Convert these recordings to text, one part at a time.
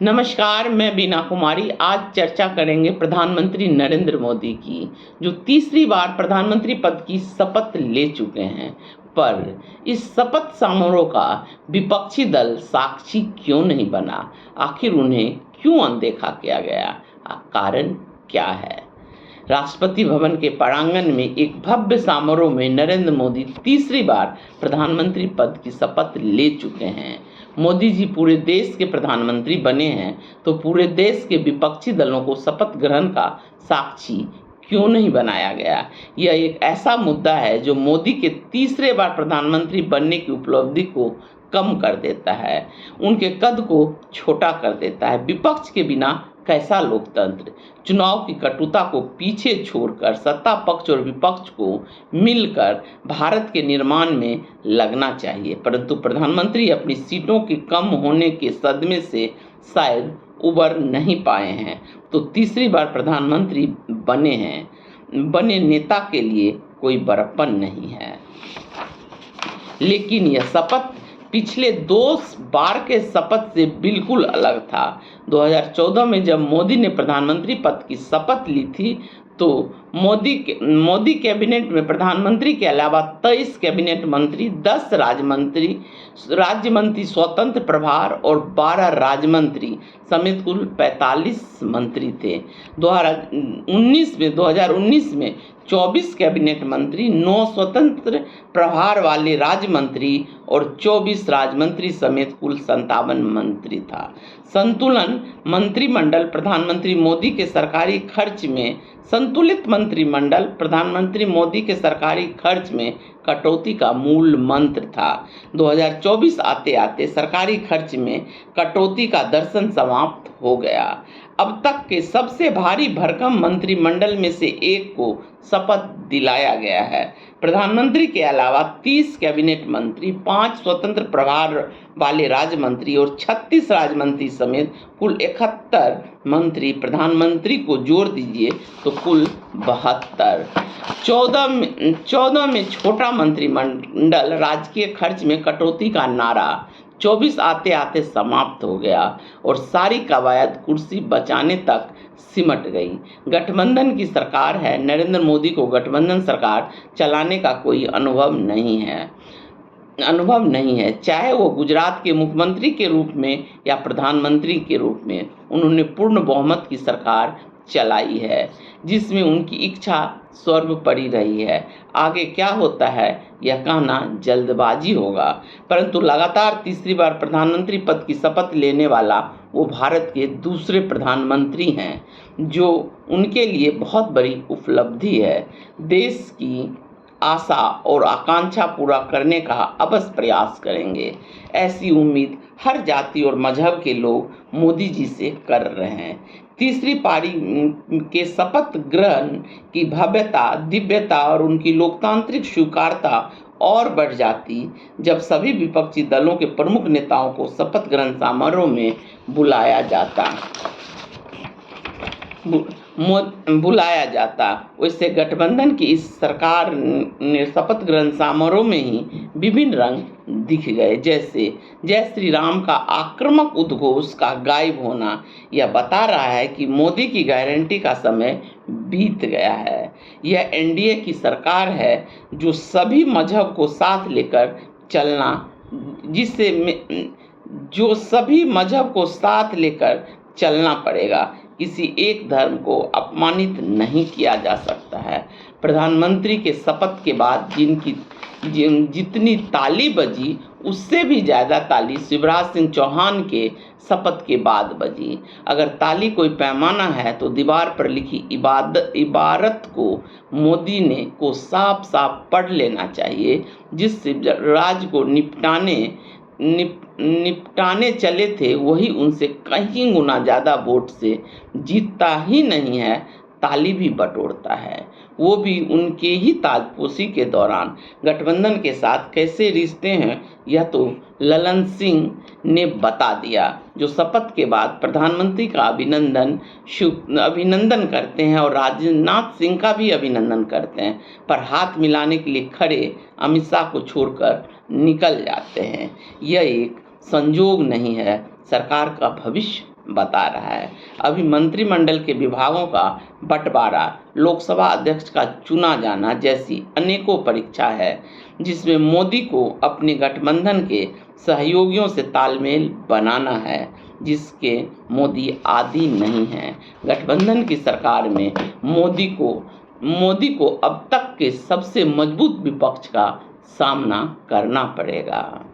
नमस्कार, मैं बीना कुमारी। आज चर्चा करेंगे प्रधानमंत्री नरेंद्र मोदी की, जो तीसरी बार प्रधानमंत्री पद की शपथ ले चुके हैं। पर इस शपथ समारोह का विपक्षी दल साक्षी क्यों नहीं बना? आखिर उन्हें क्यों अनदेखा किया गया? कारण क्या है? राष्ट्रपति भवन के प्रांगण में एक भव्य समारोह में नरेंद्र मोदी तीसरी बार प्रधानमंत्री पद की शपथ ले चुके हैं। मोदी जी पूरे देश के प्रधानमंत्री बने हैं, तो पूरे देश के विपक्षी दलों को शपथ ग्रहण का साक्षी क्यों नहीं बनाया गया? यह एक ऐसा मुद्दा है जो मोदी के तीसरे बार प्रधानमंत्री बनने की उपलब्धि को कम कर देता है, उनके कद को छोटा कर देता है। विपक्ष के बिना कैसा लोकतंत्र? चुनाव की कटुता को पीछे छोड़कर सत्ता पक्ष और विपक्ष को मिलकर भारत के निर्माण में लगना चाहिए, परंतु प्रधानमंत्री अपनी सीटों के कम होने के सदमे से शायद उबर नहीं पाए हैं, तो तीसरी बार प्रधानमंत्री बने नेता के लिए कोई बड़प्पन नहीं है। लेकिन यह शपथ पिछले 2 बार के शपथ से बिल्कुल अलग था। 2014 में जब मोदी ने प्रधानमंत्री पद की शपथ ली थी, तो मोदी कैबिनेट में प्रधानमंत्री के अलावा 23 कैबिनेट मंत्री, 10 राज्य मंत्री स्वतंत्र प्रभार और 12 राज्य मंत्री समेत कुल 45 मंत्री थे। 2019 में 24 कैबिनेट मंत्री, 9 स्वतंत्र प्रभार वाले राज्य मंत्री और 24 राज्य मंत्री समेत कुल 57 मंत्री था। संतुलन मंत्रिमंडल प्रधानमंत्री मोदी के सरकारी खर्च में संतुलित मंत्रिमंडल प्रधानमंत्री मोदी के सरकारी खर्च में कटौती का मूल मंत्र था। 2024 आते आते सरकारी खर्च में कटौती का दर्शन समाप्त हो गया। अब तक के सबसे भारी भरकम मंत्रिमंडल में से एक को शपथ दिलाया गया है। प्रधानमंत्री के अलावा 30 कैबिनेट मंत्री, 5 स्वतंत्र प्रभार वाले राज्य मंत्री और 36 राज्य मंत्री समेत कुल 71 मंत्री, प्रधानमंत्री को जोड़ दीजिए तो कुल 72। 14 में छोटा मंत्रिमंडल राजकीय खर्च में कटौती का नारा 24 आते आते समाप्त हो गया और सारी कवायद कुर्सी बचाने तक सिमट गई। गठबंधन की सरकार है। नरेंद्र मोदी को गठबंधन सरकार चलाने का कोई अनुभव नहीं है, चाहे वो गुजरात के मुख्यमंत्री के रूप में या प्रधानमंत्री के रूप में। उन्होंने पूर्ण बहुमत की सरकार चलाई है, जिसमें उनकी इच्छा सर्वोपरि रही है। आगे क्या होता है यह कहना जल्दबाजी होगा, परंतु लगातार तीसरी बार प्रधानमंत्री पद की शपथ लेने वाला वो भारत के दूसरे प्रधानमंत्री हैं, जो उनके लिए बहुत बड़ी उपलब्धि है। देश की आशा और आकांक्षा पूरा करने का अवश्य प्रयास करेंगे। ऐसी उम्मीद हर जाति और मजहब के लोग मोदी जी से कर रहे हैं। तीसरी पारी के शपथ ग्रहण की भव्यता, दिव्यता और उनकी लोकतांत्रिक स्वीकार्यता और बढ़ जाती जब सभी विपक्षी दलों के प्रमुख नेताओं को शपथ ग्रहण समारोह में बुलाया जाता। वैसे गठबंधन की इस सरकार ने शपथ ग्रहण समारोह में ही विभिन्न रंग दिख गए, जैसे जय श्री राम का आक्रामक उद्घोष का गायब होना यह बता रहा है कि मोदी की गारंटी का समय बीत गया है। यह एनडीए की सरकार है जो सभी मजहब को साथ लेकर चलना पड़ेगा। किसी एक धर्म को अपमानित नहीं किया जा सकता है। प्रधानमंत्री के शपथ के बाद जितनी ताली बजी, उससे भी ज़्यादा ताली शिवराज सिंह चौहान के शपथ के बाद बजी। अगर ताली कोई पैमाना है तो दीवार पर लिखी इबारत को मोदी को साफ साफ पढ़ लेना चाहिए। जिस शिवराज को निपटाने चले थे, वही उनसे कहीं गुना ज़्यादा वोट से जीतता ही नहीं है, ताली भी बटोरता है, वो भी उनके ही ताजपोशी के दौरान। गठबंधन के साथ कैसे रिश्ते हैं यह तो ललन सिंह ने बता दिया, जो शपथ के बाद प्रधानमंत्री का अभिनंदन करते हैं और राजनाथ सिंह का भी अभिनंदन करते हैं, पर हाथ मिलाने के लिए खड़े अमित शाह को छोड़कर निकल जाते हैं। यह एक संजोग नहीं है, सरकार का भविष्य बता रहा है। अभी मंत्रिमंडल के विभागों का बंटवारा, लोकसभा अध्यक्ष का चुना जाना जैसी अनेकों परीक्षा है, जिसमें मोदी को अपने गठबंधन के सहयोगियों से तालमेल बनाना है, जिसके मोदी आदी नहीं हैं। गठबंधन की सरकार में मोदी को अब तक के सबसे मजबूत विपक्ष का सामना करना पड़ेगा।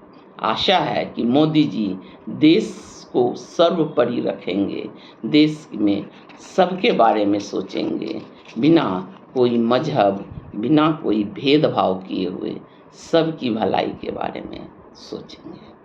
आशा है कि मोदी जी देश को सर्वोपरि रखेंगे, देश में सबके बारे में सोचेंगे, बिना कोई मजहब, बिना कोई भेदभाव किए हुए सबकी भलाई के बारे में सोचेंगे।